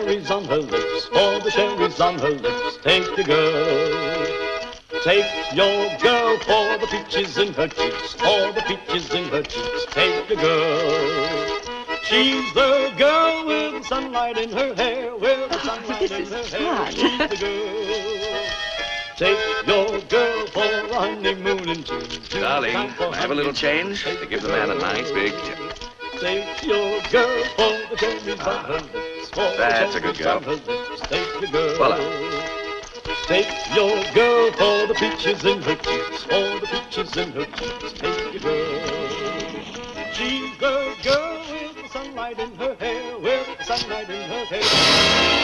cherries on her lips, for the cherries on her lips. Take your girl. Take your girl for the peaches in her cheeks, for the peaches in her cheeks. Take your girl. She's the girl with the sunlight in her hair, with the sunlight in her hair. She's the girl. Take your girl for a honeymoon in June. Darling, I have a little change to give the man a nice big tip. Take your girl for the cherries on her lips. That's a good girl. Take your girl. Voila. Take your girl for the peaches in her cheeks, for the peaches in her cheeks. Take your girl. She's the girl with the sunlight in her hair, with the sunlight in her hair.